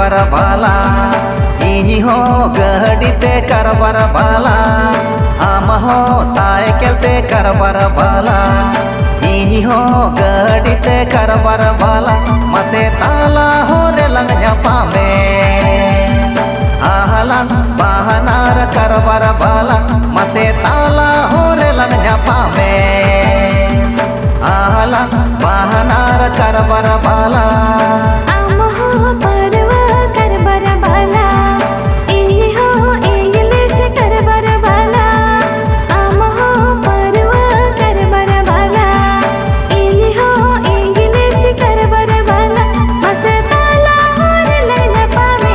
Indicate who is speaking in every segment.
Speaker 1: कारबार बाला इनी हो गाड़ी ते कारबार बाला आम हो साइकिल ते कारबार बाला इनी हो गाड़ी ते कारबार बाला मसे ताला हो रे लंग पामे आहलन बहनार कारबार बाला मसे ताला हो रे लंग पामे आहलन बहनार कारबार बाला
Speaker 2: आम हो परवा कारबार बाला इनी हो इंग्लिश कारबार बाला आम हो परवा कारबार बाला इनी हो इंग्लिश कारबार बाला मसे ताला हो रे लंग पामे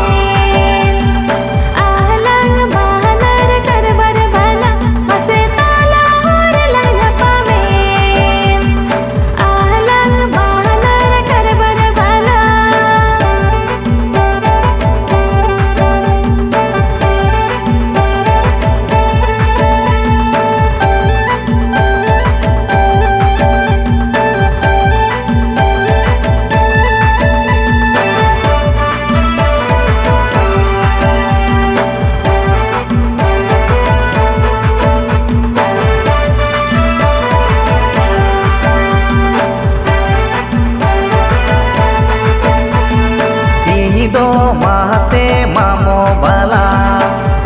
Speaker 2: आहलन बहनार कारबार बाला मसे ताला हो रे लंग पामे आहलन बहनार कारबार बाला
Speaker 1: इनी दो माह से मामो बाला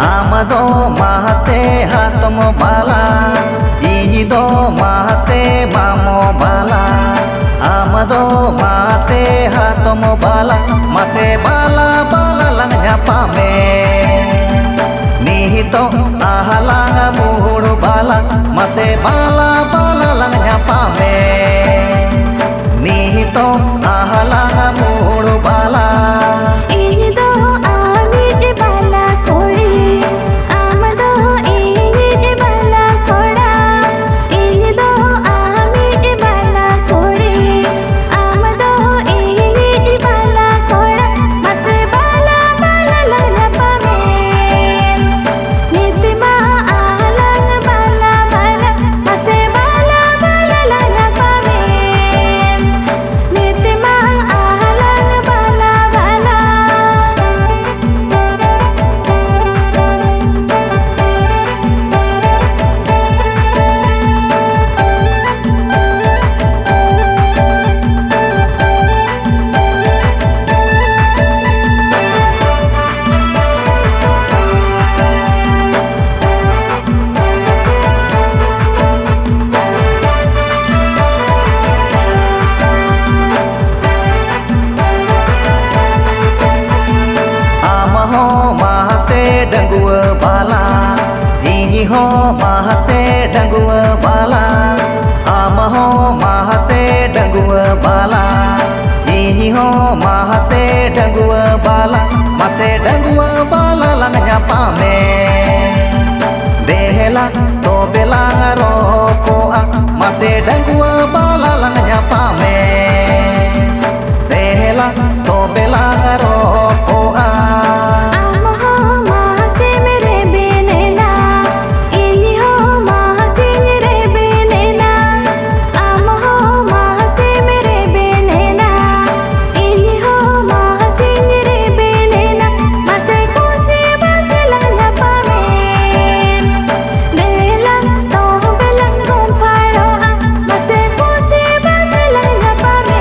Speaker 1: आम दो माह से हाथम बाला इनी दो माह से मामो बाला आम दो माह से हाथम बाला मसे बाला बाला लंग पामे निहितो आहलांग मुहुड़ बाला मसे बाला बाला लंग पामे निहितो आहलांग मुहुड़ बाला
Speaker 2: इनी दो आमीज बाला कोड़ी आम दो इंग्लिश बाला कोड़ा इनी दो आमीज बाला कोड़ी आम दो इंग्लिश बाला कोड़ा मसे बाला बाला लंग पामे नितिमा आहलंग बाला बाला मसे बाला बाला लंग पामे नितिमा आहलंग बाला बाला
Speaker 1: आम हो माह से डंगुआ बाला इनी हो माह से डंगुआ बाला आम हो माह से डंगुआ बाला इनी हो माह से डंगुआ बाला मसे डंगुआ बाला लंग पामे देहला तो बेलांग रोपोआ मसे डंगुआ बाला लंग पामे देहला तो बेलांग रोपोआ
Speaker 2: आम हो माह से मेरे बेनेना इनी हो माह से मेरे बेनेना आम हो माह से मेरे बेनेना इनी हो माह से मेरे बेनेना मसे खुशी बस लंग पामे बेलंग तो बेलंग फाड़ो मसे खुशी बस lung पामे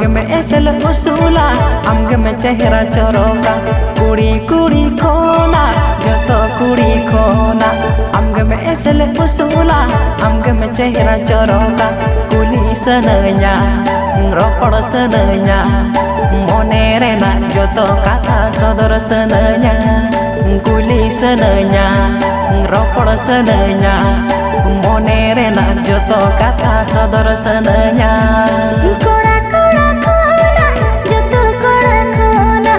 Speaker 3: amge me esel usula amge me chehra choroka kuri kuri khona joto kuri khona amge me esel usula amge me chehra choroka kuli sananya ropod sananya mone rena joto kata sodor sananya kuli sananya ropod sananya mone rena joto kata sodor sananya
Speaker 2: कोड़ा कोड़ा खोना जतो कोड़ा खोना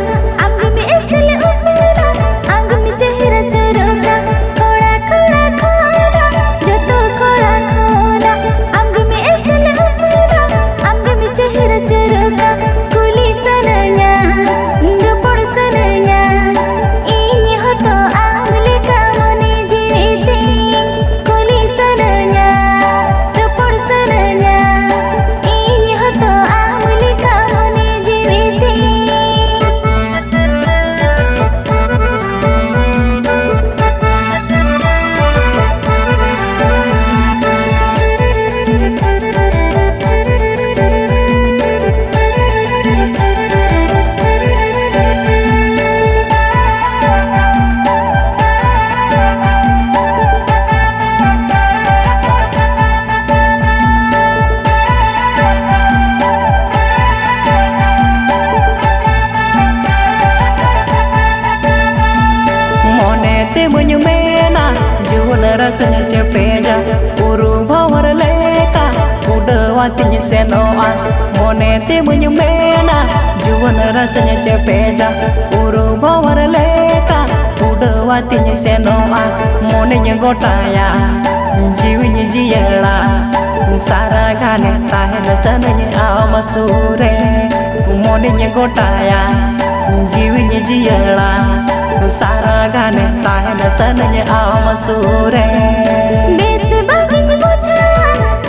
Speaker 2: amge me esel usula amge me chehra choroka कोड़ा कोड़ा खोना जतो कोड़ा खोना amge me esel usula amge me chehra choroka kuli sananya ropod sananya ini hoto amle kamone jeete kuli sananya ropod sananya ini hoto amle kamone jeete
Speaker 3: Munyu mena juana rasanya cepeja uru bawar leka udah watinya senoa monete munyu mena juana rasanya cepeja uru bawar leka udah watinya senoa monenya gotaya jiwinya jiyala saragane tahena sananya amasure monenya gotaya jiwinya jiyala saragane tahena sananya amasure
Speaker 2: बेस बागिन बुझा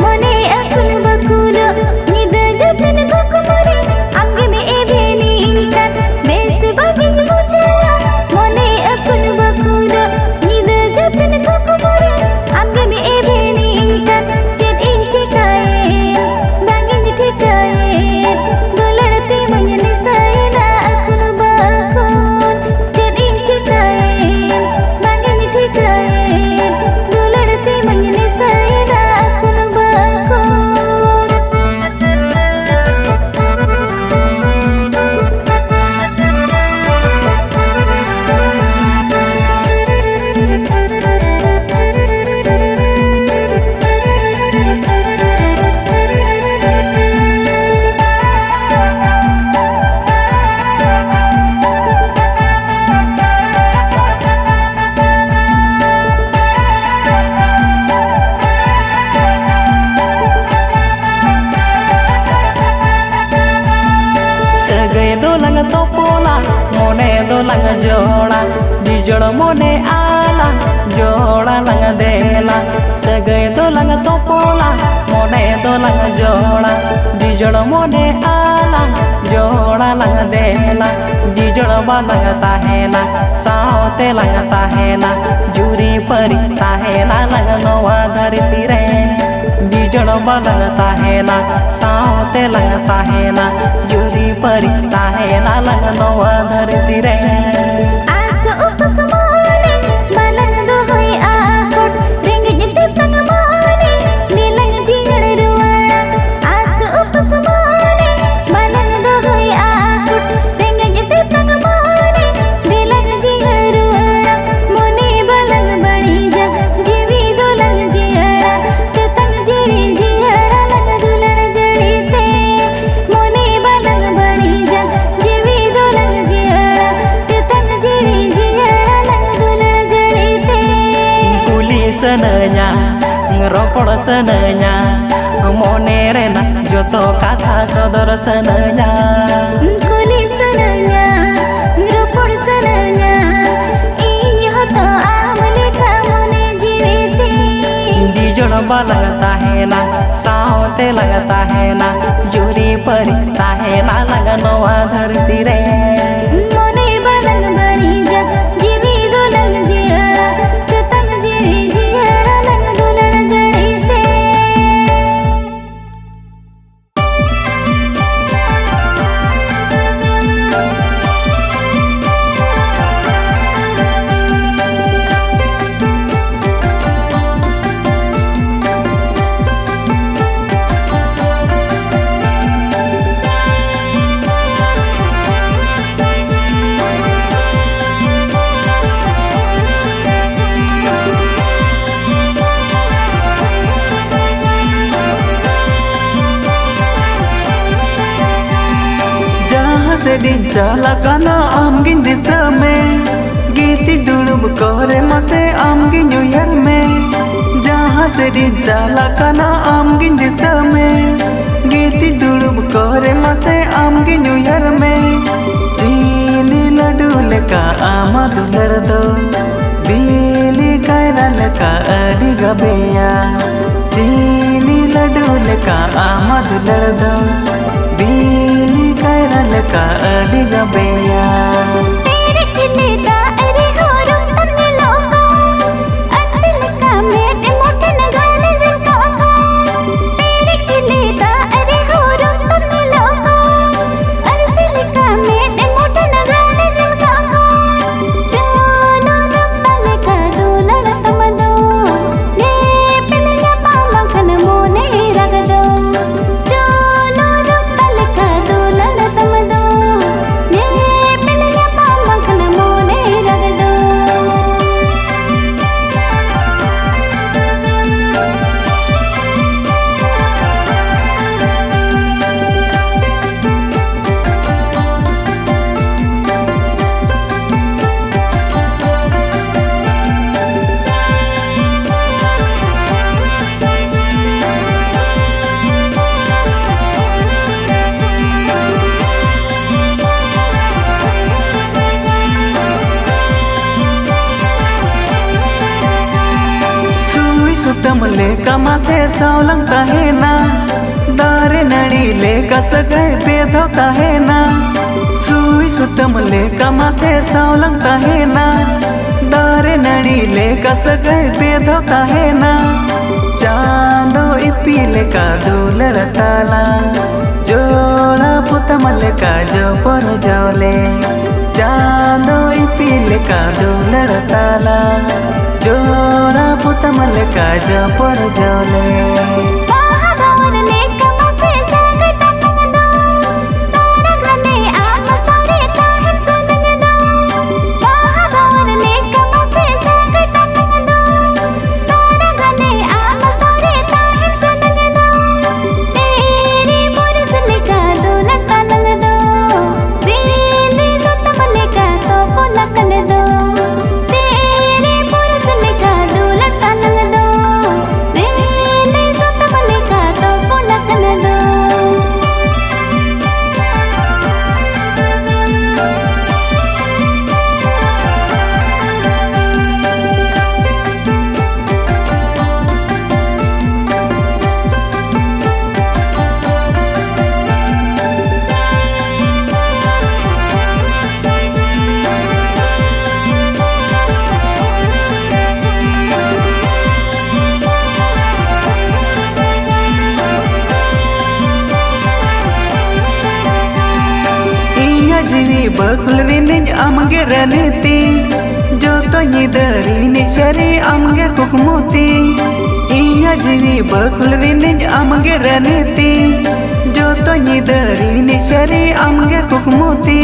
Speaker 2: मने अकुल बकुलो निद जतन कोकुमरे amge me ebeni inkan बेस बागिन बुझा मने अकुल बकुलो निद जतन कोकुमरे amge me ebeni inkan chet inci kain bangin jithikain dolarti manyani saina akul bakun chet inci kain bangin jithikain dolarti manyani saina akul bakun
Speaker 3: Segai dolang topola mone dolang jola dijolo mone ala jola lang dela segai dolang topola mone dolang jola dijolo mone ala jola lang dela dijolo balang tahena saote lang tahena juri pari tahena lang noa dharti re dijolo balang tahena saote lang tahena juri pari tahena lang noa dharti re
Speaker 2: Asa upas mone balang dohoi akot ringgit jeti tang mone nilang jiran ruana Asa upas mone balang dohoi akot ringgit jeti tang mone nilang jiran ruana mone balang bani ja jiwi dolang jiara tetang jiwi jiara lang dulan jadite mone balang bani ja jiwi dolang jiara tetang jiwi jiara lang dulan jadite
Speaker 3: kuli sananya ngeropod sananya mone rena joto kata sodor sananya
Speaker 2: kuli sananya ngeropod sananya ini hoto amle kamone jiwite
Speaker 3: dijolo balang tahena saote lang tahena juri pari tahena lang noa dharti re
Speaker 2: mone balang bani ja jiwi dolang jiara tetang jiwi jiara lang dulan jadite
Speaker 3: sedih jalakana amgin disame giti dulub kore mase amgin nyuyar me jaha sedih jalakana amgin disame giti dulub kore mase amgin nyuyar me chini ladu leka ama dular do bili kaira leka adi gabeya chini ladu leka ama dular do bili kaira leka adi gabeya
Speaker 2: तेरे किले दाएरे हो room तमने लोका अक्सर का मेरे मोटे नगाने जिनका का तेरे किले दाएरे हो रूम तमने लोका अक्सर का मेरे मोटे नगाने जिनका का जोनो रब्बले का दूलड़ तम दो ने पिलया पामा खन मोने रग दो जोनो रब्बले का दूलड़ तम दो ने पिलया पामा खन मोने रग दो
Speaker 3: सुई सुतम लेका मासे सावलंग ताहेना दारे नड़ी लेका सगळे बेधो ताहेना सुई सुतम लेका मासे सावलंग ताहेना दारे नड़ी लेका सगळे बेधो ताहेना चांदो इपी लेका दूलड़ ताला जोड़ा पुतम लेका जो पर जोले चांदो इपी लेका दूलड़ ताला जोड़ा पुतम लेका जो पर जोले
Speaker 2: बाहर लेका मसे सागर तंग दो सारा घने आत्मा सारे ताहिम सुनने दो बाहर लेका मसे सागर तंग दो सारा घने आत्मा सारे ताहिम सुनने दो तेरे पुरुष लेका दूलड़ तंग दो बेली सुतम लेका तो पुलकन दो तेरे पुरुष लेका दूलड़ तंग दो बेली सुतम लेका तो पुलकन दो
Speaker 3: inya jiwi bakul riniñ amge raniti joto nyidari ni chari amge kukmuti inya jiwi bakul riniñ amge raniti joto nyidari ni chari amge kukmuti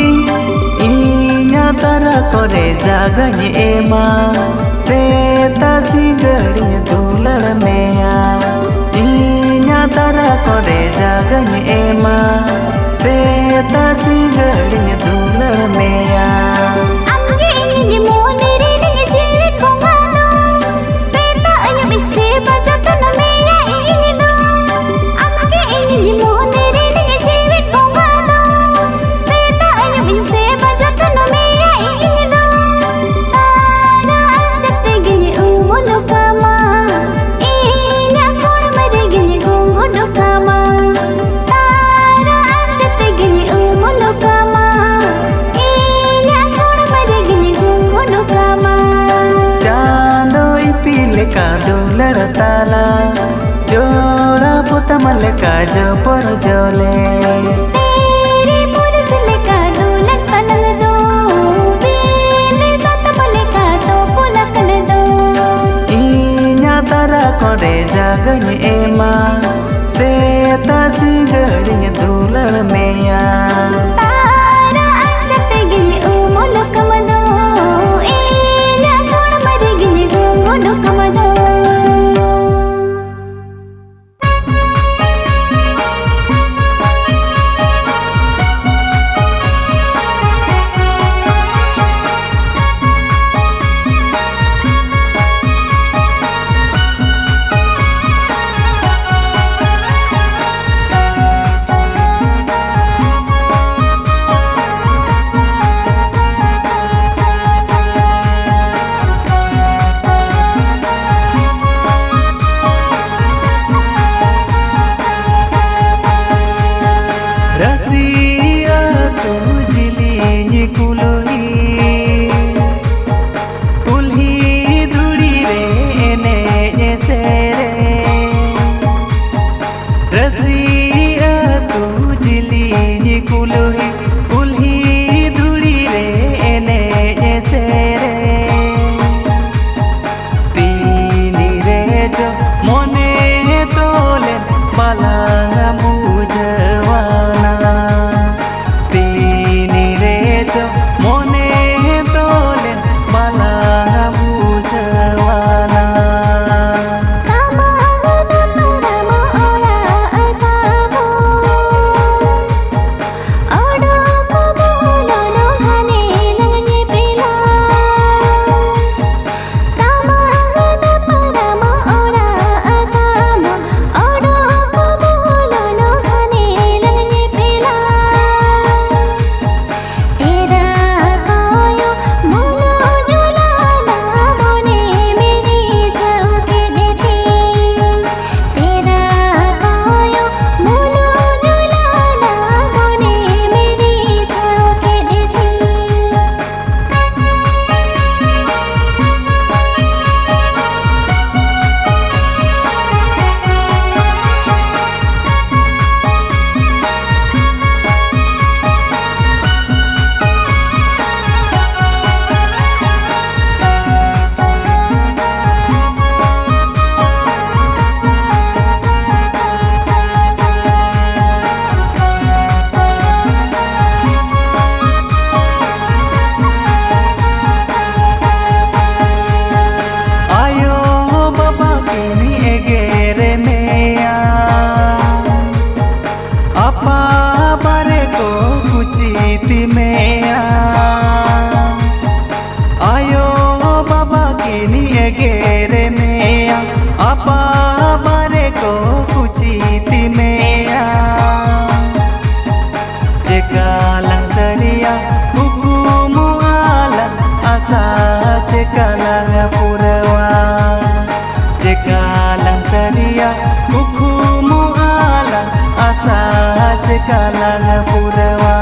Speaker 3: inya tara kore jaganye ema seta sigarinya dulad meya inya tara kore jaganye ema seta sigarinya dulad meya
Speaker 2: amge ini mone rini jeevit kongano seta ayam isse bajatan meya ini do amge ini mone rini jeevit kongano seta ayam isse bajatan meya ini do tara ajate gini umulu kama inya kor mare gini gungudu kama tara ajate gini umulu kama inya kor mare gini gungudu kama
Speaker 3: Chando EP लेका दूलड़ ताला जोड़ा पुतम लेका जो पर जोले
Speaker 2: तेरे पुरुष लेका दूलड़ तलंग दो बेली सुतम लेका तो पुलकन दो
Speaker 3: inya tara kore jaganye ema seta sigarinya dulad meya
Speaker 2: तारा अंजते गिनी उमुलु कमदो इन्या कोण मरे गिनी गुंगुडु कमदो
Speaker 1: रसिया तू जिलिनी कुलही कुल्ही धुड़ी रे एने सेरे रसिया तू जिलिनी कुलही कुल्ही धुड़ी रे एने सेरे तीनी रे जो मने तोले बालांग बुझवाना तीनी रे जो मने तोले बालांग बुझवाना आयो बाबा किनी एगेरे मेया आपा बारे को कुचिती मेया जेकाlang सरिया hukum ala asa जेकाlang purawa जेकाlang सरिया hukum ala asa जेकाlang purawa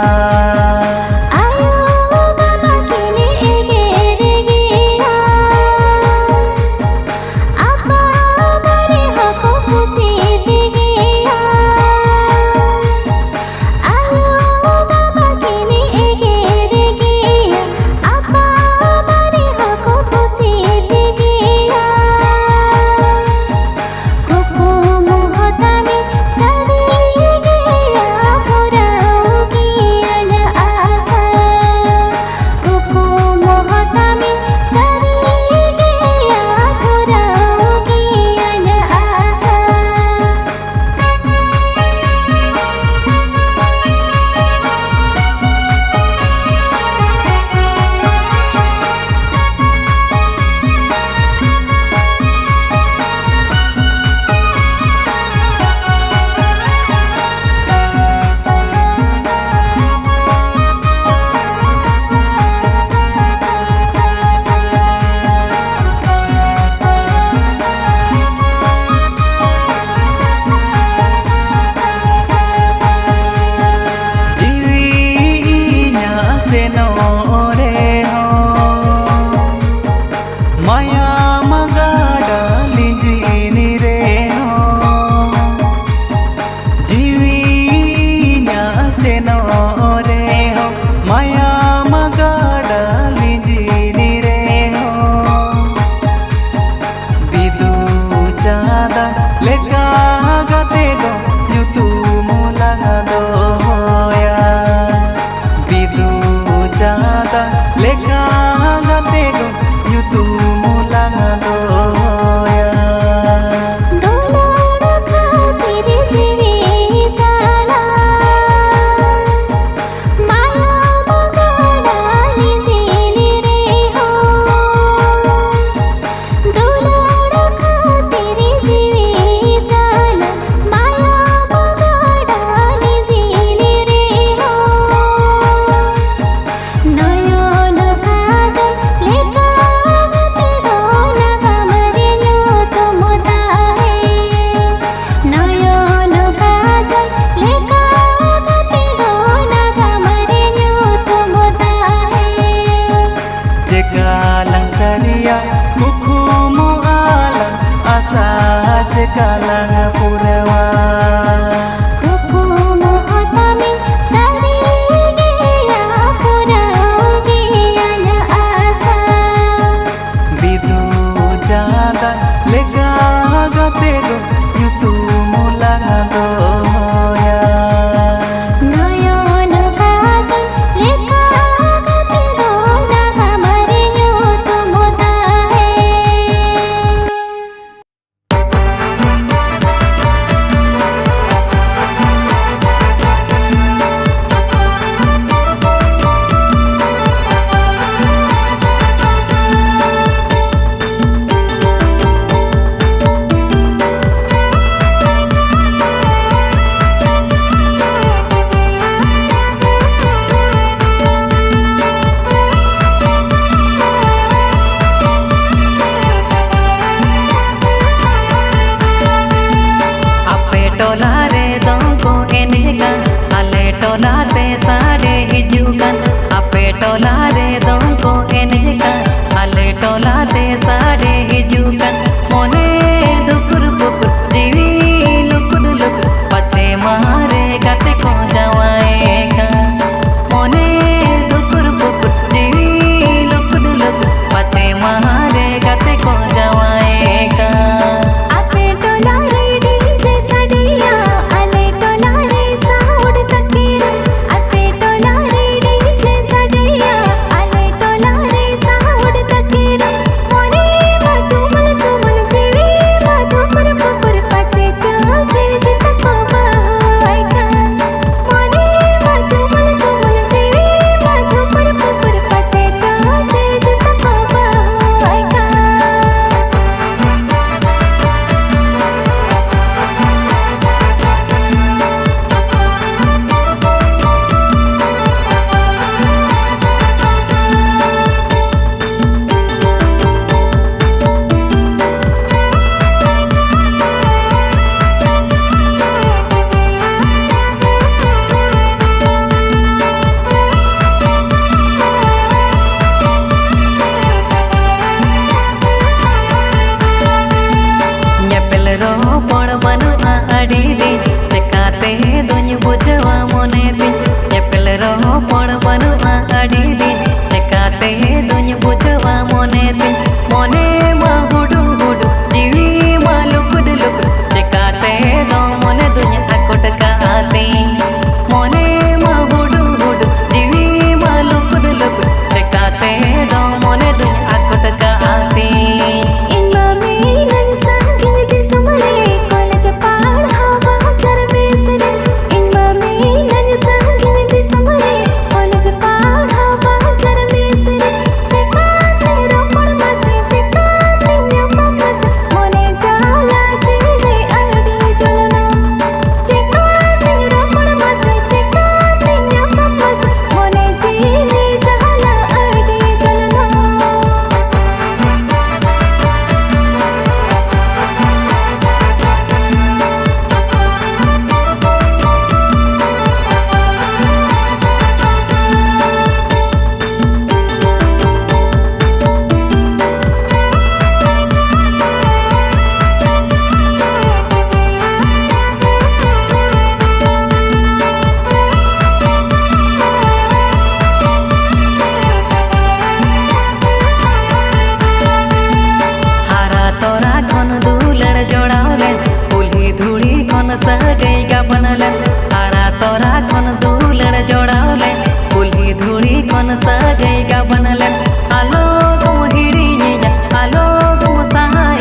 Speaker 3: जोड़ावले कुल्ही धूड़ी कौन सगई गाबनले आलो तुम हिड़िया आलो तुम सहाय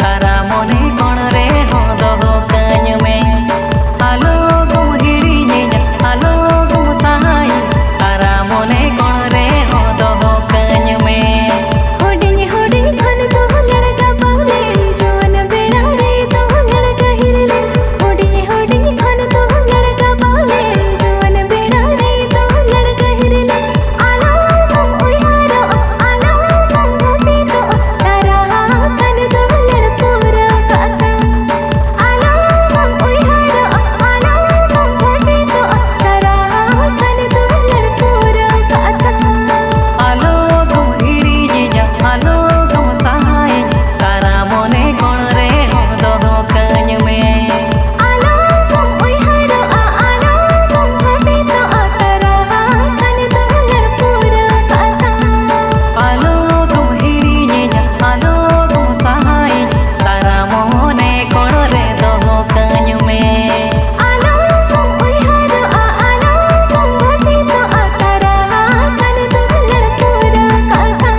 Speaker 3: तारा मोने कौन रे हो दो कñ में आलो तुम हिड़िया आलो तुम सहाय तारा मोने कौन रे हो दो कñ में
Speaker 2: होडिኝ होडिኝ खन तो लड़का बावले जोन बेड़ा रे तो लड़का हिरले होडिኝ होडिኝ खन तो लड़का बावले जोन बेड़ा रे तो लड़का हिरले आलो तुम उयारो आलो तुम गोपी तो तारा खन तो लड़पूरा काका आलो तुम उयारो आलो तुम गोपी तो तारा खन तो लड़पूरा काका
Speaker 3: आलो तुम हिड़िया आलो तुम सहाय तारा मोने कौन रे हो दो कñ में
Speaker 2: आलो तुम उयारो आलो तुम गोपी तो तारा खन तो लड़पूरा काका
Speaker 3: आलो तुम हिड़िया आलो तुम सहाय तारा मोने कौन रे दो कñ में
Speaker 2: आलो तुम उयारो आलो तुम गोपी तो तारा खन तो लड़पूरा काका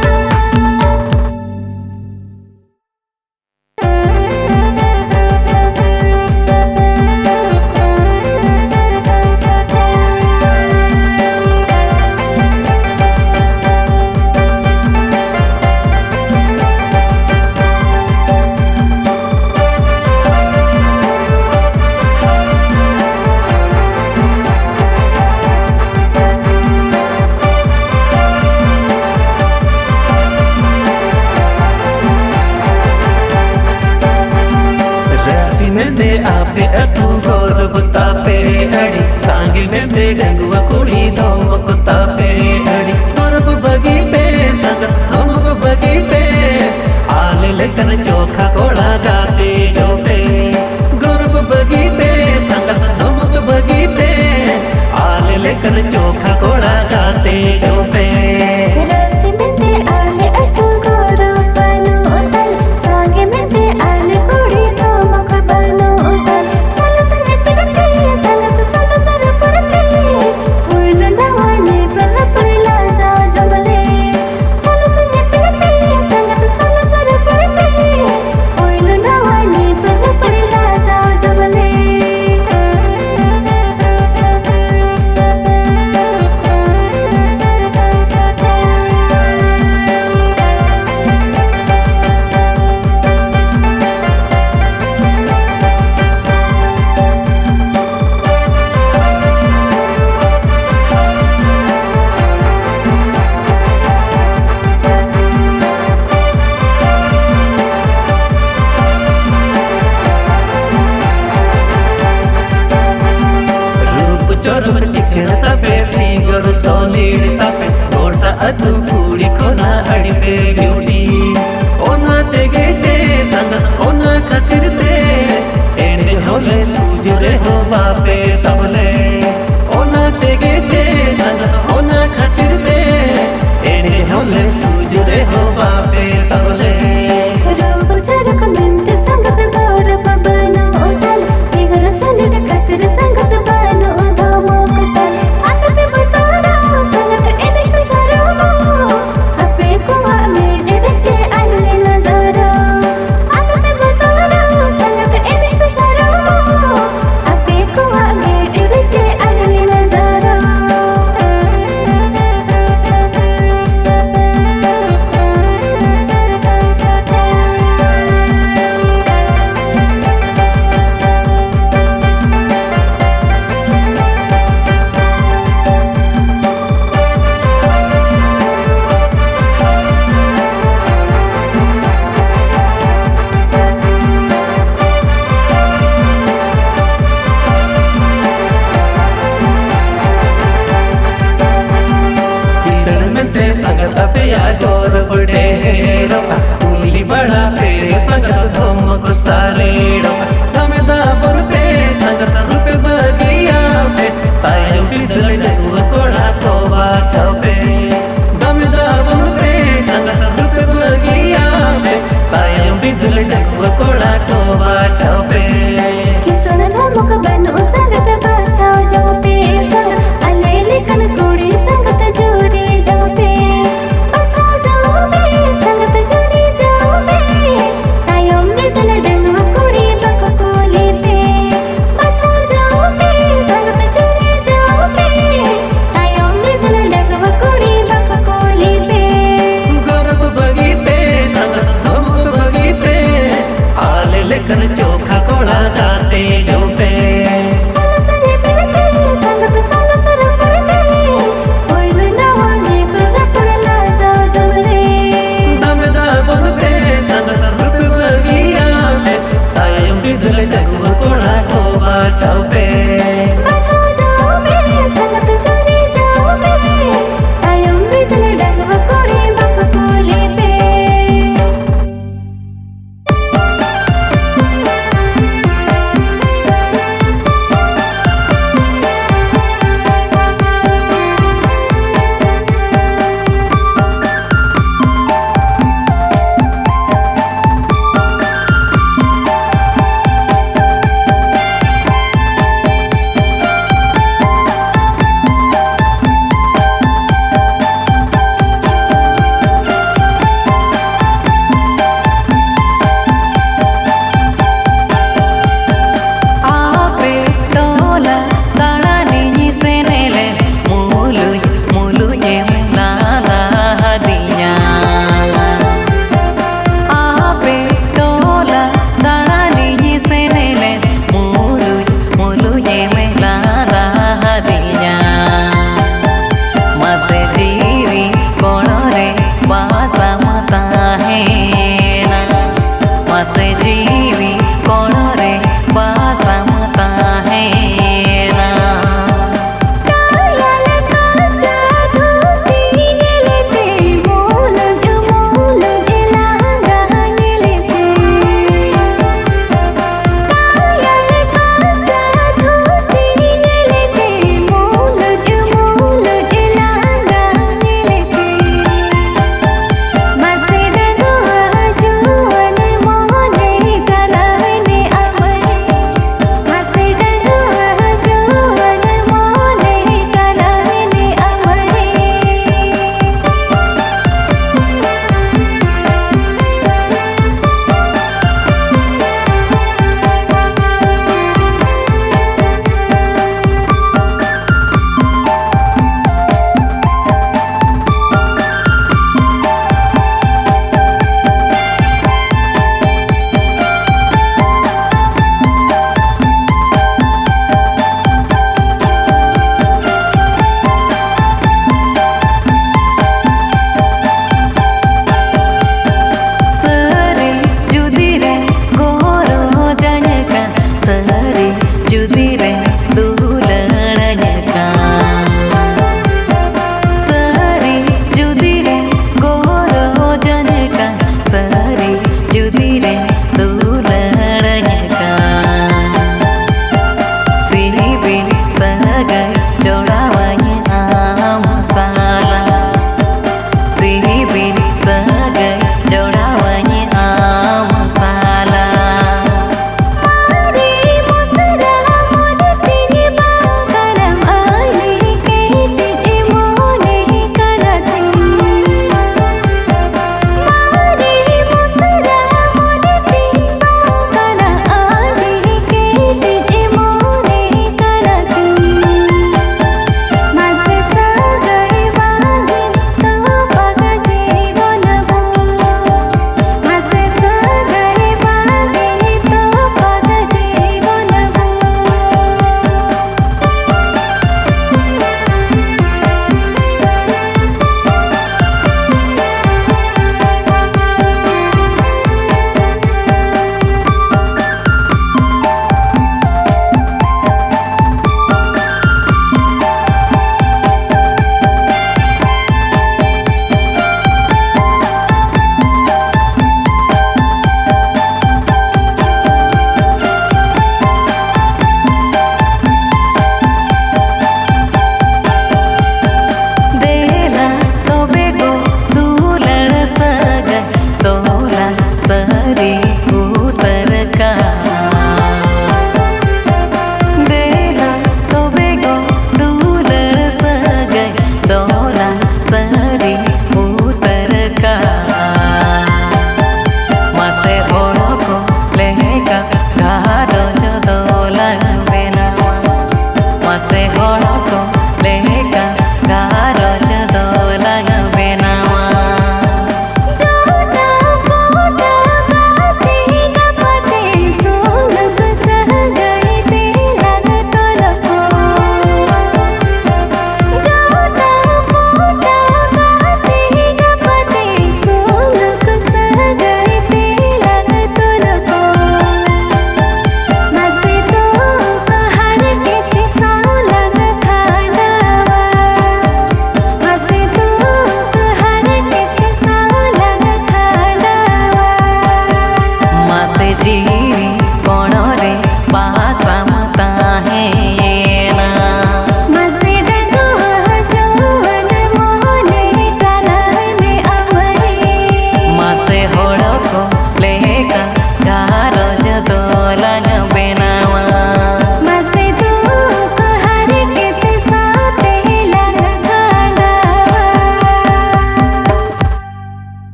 Speaker 3: राशि में दे आपे अतु गोर बुता पे अड़ी सांगी में दे डंगुआ कुड़ी धोम कुता पे अड़ी गोरब बगी पे संगत हम बगी पे आल लेकर चोखा कोड़ा गाते जोते गोरब बगी पे संगत हम बगी पे आल लेकर चोखा कोड़ा गाते जोते
Speaker 2: राशि में से आले अतु गोरो बनो उतल सांगे में से आले कुड़ी तो मुख बनो उतल साल संगे तिरते संगत साल सर पड़ते पूर्ण नवाने पर पड़ला जा जमले साल संगे तिरते संगत साल सर पड़ते पूर्ण नवाने पर पड़ला जा जमले
Speaker 3: रूप चोरम चिकन तपे फिंगर सॉलिड तपे गोटा अतु कुड़ी कोना अड़ी पे ब्यूटी ओना तेगे जे संगत ओना खातिर ते एने होले सूजरे हो बापे सबले ओना तेगे जे संगत ओना खातिर ते एने होले सूजरे हो बापे सबले
Speaker 2: रोग चरक मिंते संगत गोर बनो उतल इगर सनड कतर संगत बनो धमो कतल आपे बतोरा संगत एने कसरो आपे कुआ में रचे अल्ले नजरो आपे बतोरा संगत एने कसरो आपे कुआ में रचे अल्ले नजरो
Speaker 3: किसण में ते संगत पे या गोर बड़े हेरोपा कुली बड़ा पे संगत धोम को सारे डोपा तमे दाबर पे संगत रुपे बगिया पे तायम बिदल डगुआ कोड़ा कोवा छपे तमे दाबर पे संगत रुपे बगिया पे तायम बिदल डगुआ कोड़ा कोवा छपे
Speaker 2: किसण धमक बनो संगत बचाओ जो पे संग अले लिखन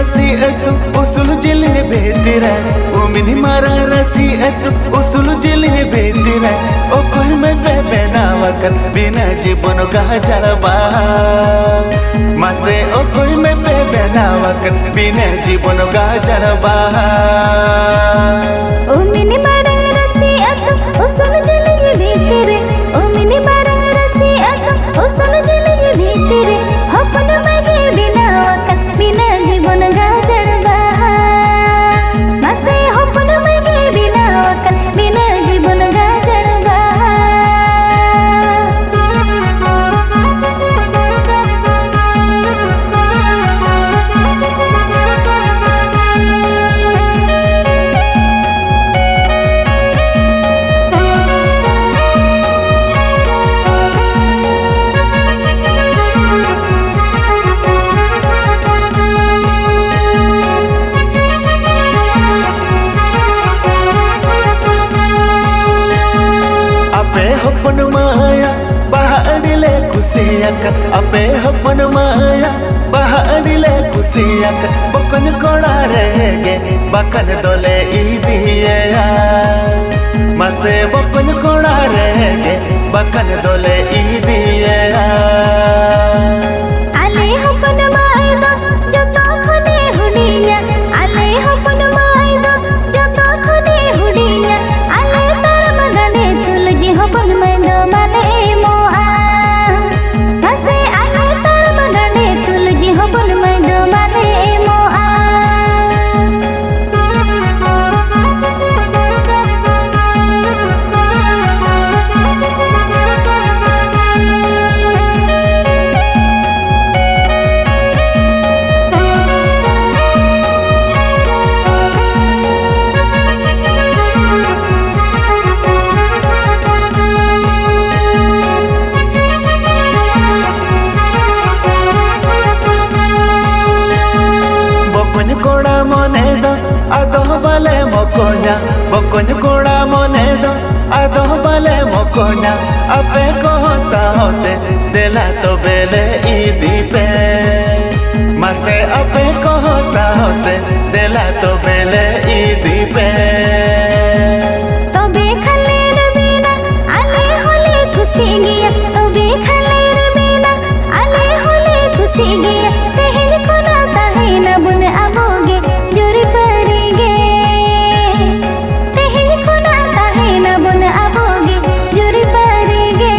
Speaker 4: rasi etu usul jilin betira umini marang rasi etu usul jilin betira o koi me bebe nawakan bina jibon gajalba mase o koi me bebe nawakan bina jibon gajalba
Speaker 2: umini marang rasi etu usul jilin betira umini marang rasi etu usul jilin betira hopon mage bina wakan bina jibon gajalba mase hopon mage bina wakan bina jibon gajalba
Speaker 4: hopon maya bahadile kusiyakan ape hopon maya bahadile kusiyakan bokon koda rege bakan dole idiya mase bokon koda rege bakan dole idiya
Speaker 2: ale hopon maya joto khone hudiya ale hopon maya joto khone hudiya ale tar magane tulgi hopon maya mane moa mase ale tar magane tulgi hopon maya mane moa
Speaker 4: bokon koda mone do adoh bale mokonya bokon koda mone do adoh bale mokonya ape ko sahote dela to bele idi pe mase ape ko sahote dela to bele idi pe
Speaker 2: tobe khaler bina ale hole खुशी गिया tobe khaler bina ale hole खुशी गिया tehil kona tahe na bun aboge jori parige tehil kona tahe na bun aboge jori parige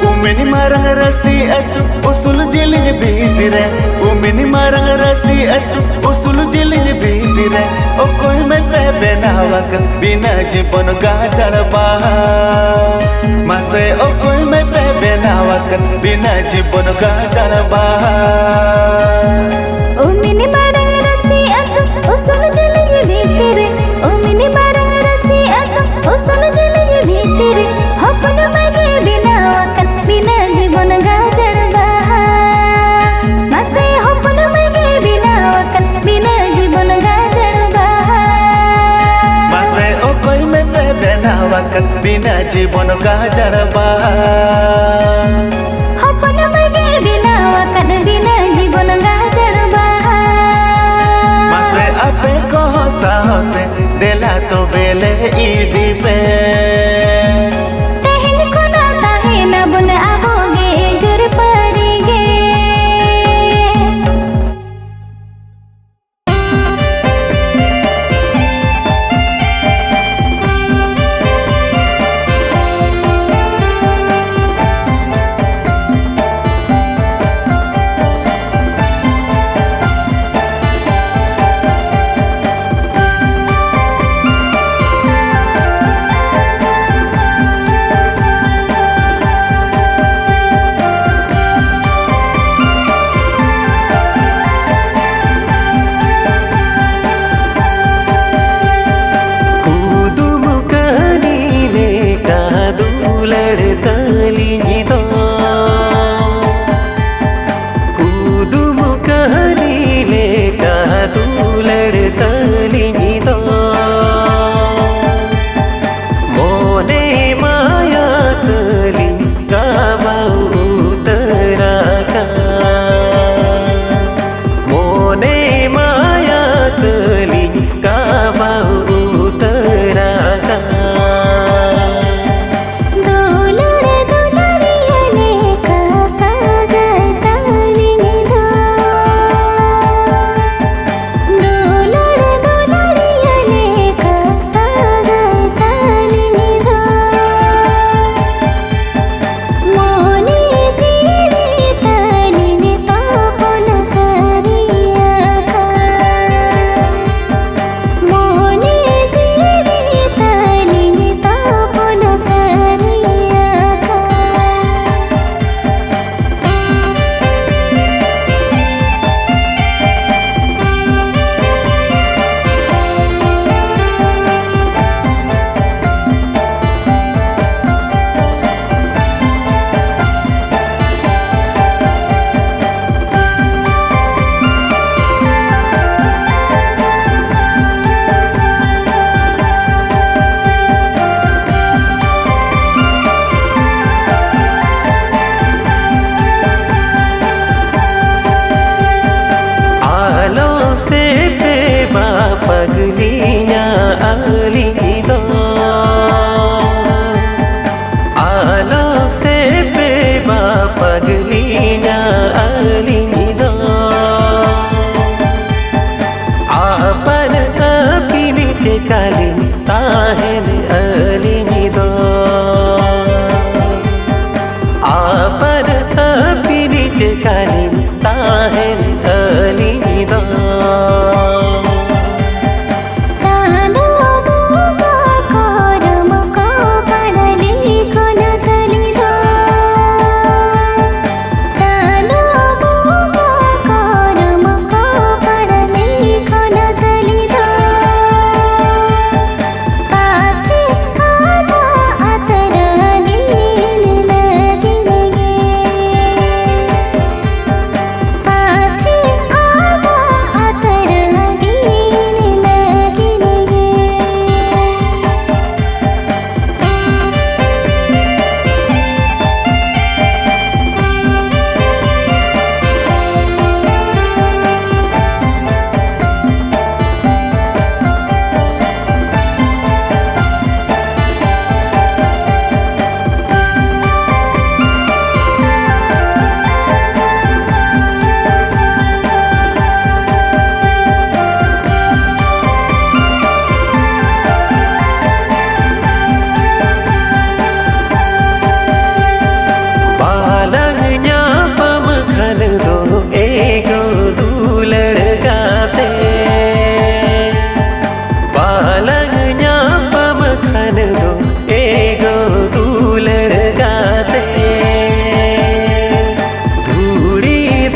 Speaker 4: umini marang rasi etu usul jilin bitire umini marang rasi etu usul jilin bitire o koi me bebe nawakan bina jibon gajalba mase o koi me bebe nawakan bina jibon gajalba
Speaker 2: umini marang rasi etu usul jilin bitire umini marang rasi etu usul jilin bitire hopon mage bina wakan bina jibon gajalba mase hopon mage bina wakan bina jibon gajalba
Speaker 4: mase o koi me bebe nawakan bina jibon gajalba
Speaker 2: hopon mage bina wakan bina jibon gajalba
Speaker 4: mase ape ko sahote dela to bele idi pe
Speaker 2: tehil kona tahe na bun aboge jor parige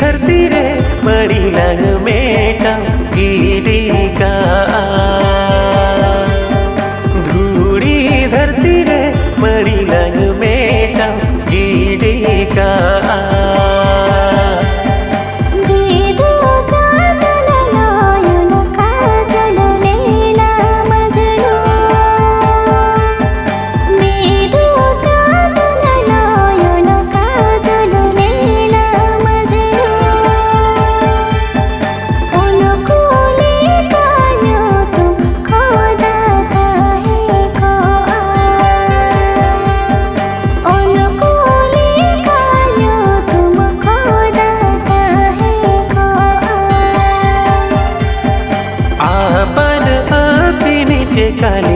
Speaker 3: धरती रे बड़ी lung Meta गिरी का धूड़ी धरती रे बड़ी lung Meta गिरी का काली